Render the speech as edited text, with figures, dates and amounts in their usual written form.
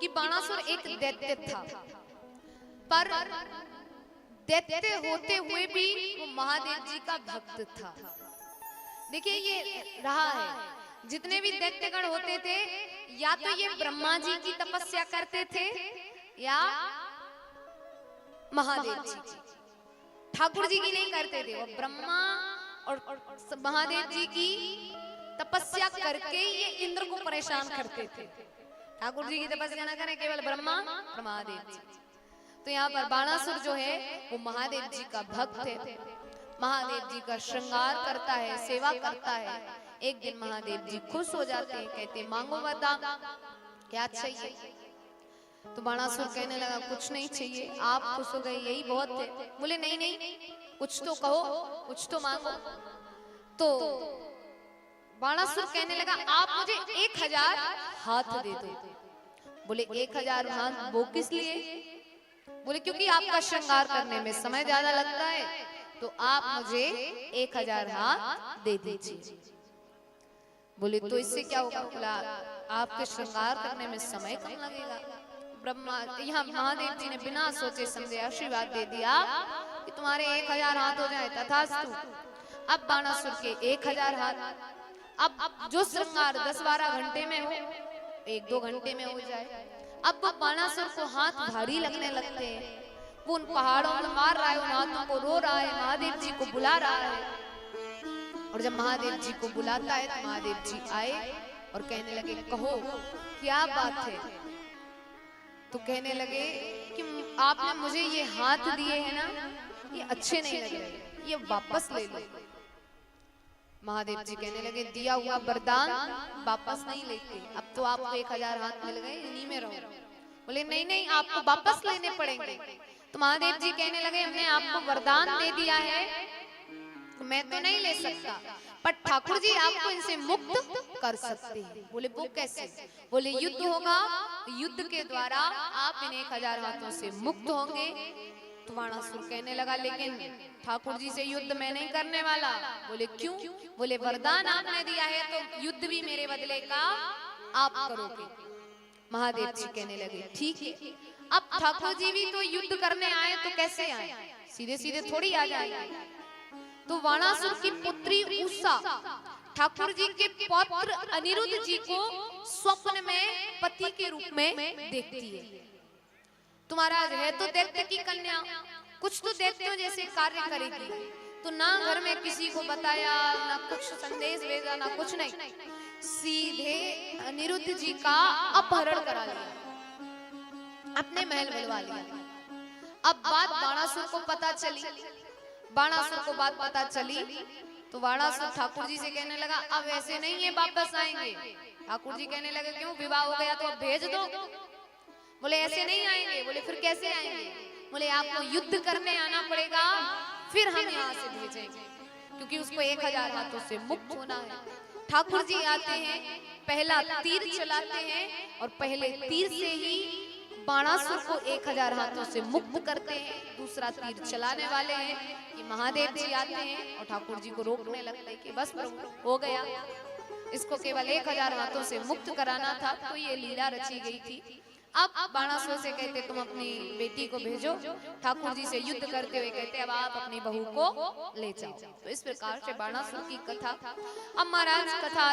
कि बाणासुर एक दैत्य था, पर दैत्य होते हुए भी वो महादेव जी का भक्त था। देखिए ये रहा है, जितने भी दैत्यगण होते थे या तो ये ब्रह्मा जी की तपस्या करते थे या महादेव जी की, ठाकुर जी की नहीं करते थे। वो ब्रह्मा और महादेव जी की तपस्या करके ये इंद्र को परेशान करते थे। ठाकुर जी की तपस्या न करें, केवल ब्रह्मा और महादेव जी। तो यहाँ पर बाणासुर जो है वो महादेव जी का भक्त है, महादेव जी का श्रृंगार करता है, सेवा करता है। एक दिन महादेव जी खुश हो जाते हैं, कहते मांगो वरदान, क्या चाहिए? तो बाणासुर कहने लगा कुछ नहीं चाहिए, आप खुश हो गए यही बहुत है। बोले नहीं नहीं, कुछ तो कहो, कुछ तो मांगो। तो बाणासुर कहने लगा आप मुझे 1000 हाथ दे दो। बोले 1000 हाथ वो किस लिए? बोले क्योंकि आपका श्रृंगार करने में समय ज्यादा लगता है, तो आप मुझे 1000 हाथ दे दीजिए। बोले तो इससे क्या होगा? बोला आपके श्रृंगार करने में समय कम लगेगा। ब्रह्मा यहाँ महादेव जी ने बिना सोचे समझे आशीर्वाद दे दिया कि तुम्हारे 1000 हाथ हो जाए, तथास्तु। अब बाणासुर के 1000 हाथ। अब जो श्रृंगार 10-12 घंटे में हो, 1-2 घंटे में हो जाए। अब वो बाणासुर को हाथ भारी लगने लगते हैं, वो उन पहाड़ों में मार रहा है, उन हाथों को रो रहा है, महादेव जी को बुला रहा है। और जब महादेव जी को बुलाता है तो महादेव जी आए और कहने लगे कहो क्या बात है? तो कहने लगे कि आपने मुझे ये हाथ दिए हैं ना, ये अच्छे नहीं लग रहे, ये वापस ले लो। महादेव जी कहने लगे दिया हुआ वरदान वापस नहीं लेते, अब तो आपको 1000 हाथ मिल गए, इन्हीं में रहो। बोले नहीं नहीं, आपको वापस लेने पड़ेंगे। तो महादेव जी कहने लगे हमने आपको वरदान दे दिया है, तो मैं तो नहीं ले सकता, पर ठाकुर जी आपको इनसे मुक्त कर सकते हैं। बोले वो कैसे? बोले युद्ध होगा, युद्ध के द्वारा आप इन 1000 हाथों से मुक्त होंगे। तो बाणासुर कहने लगा लेकिन ठाकुर जी से युद्ध मैं नहीं करने वाला। बोले क्यों? बोले वरदान आपने दिया है तो युद्ध भी मेरे बदले का आप करोगे। महादेव जी कहने लगे ठीक है। अब ठाकुर जी भी तो युद्ध करने आए तो कैसे आए? सीधे सीधे थोड़ी आ जाएंगे। तो बाणासुर की पुत्री उषा ठाकुर जी के पौत्र अनिरुद्ध जी को स्वप्न में पति के रूप में देखती है। तुम्हारा है तो दैत्य की कन्या, कुछ तो दैत्यों जैसे कार्य करेगी। तो ना घर में किसी को बताया, ना कुछ संदेश भेजा, ना कुछ नहीं, सीधे अनिरुद्ध जी का अपहरण करा लिया, अपने महल बुलवा लिया। अब बात बाणासुर को पता चली, बाणासुर को बात पता चली तो बाणासुर ठाकुर जी से कहने लगा अब ऐसे नहीं है वापस आएंगे। ठाकुर जी कहने लगे क्यों? विवाह हो गया तो अब भेज दो। बोले ऐसे नहीं आएंगे। बोले फिर कैसे आएंगे? बोले आपको युद्ध करने आना पड़ेगा, फिर हम यहाँ से भेजेंगे, क्योंकि उसको 1000 हाथों से मुक्त होना है। ठाकुर जी आते हैं, पहला तीर चलाते हैं और पहले तीर से ही बाणासुर को 1000 हाथों से मुक्त करते हैं। दूसरा तीर चलाने वाले हैं कि महादेव जी आते हैं और ठाकुर जी को रोकने लगते हैं कि बस प्रभु हो गया, इसको केवल 1000 हाथों से मुक्त कराना था, तो ये लीला रची गई थी। अब बाणासुर से कहते तुम अपनी बेटी को भेजो। ठाकुर जी से युद्ध करते हुए कहते अब आप अपनी बहू को ले जाओ। तो इस प्रकार से बाणासुर की कथा। अब महाराज कथा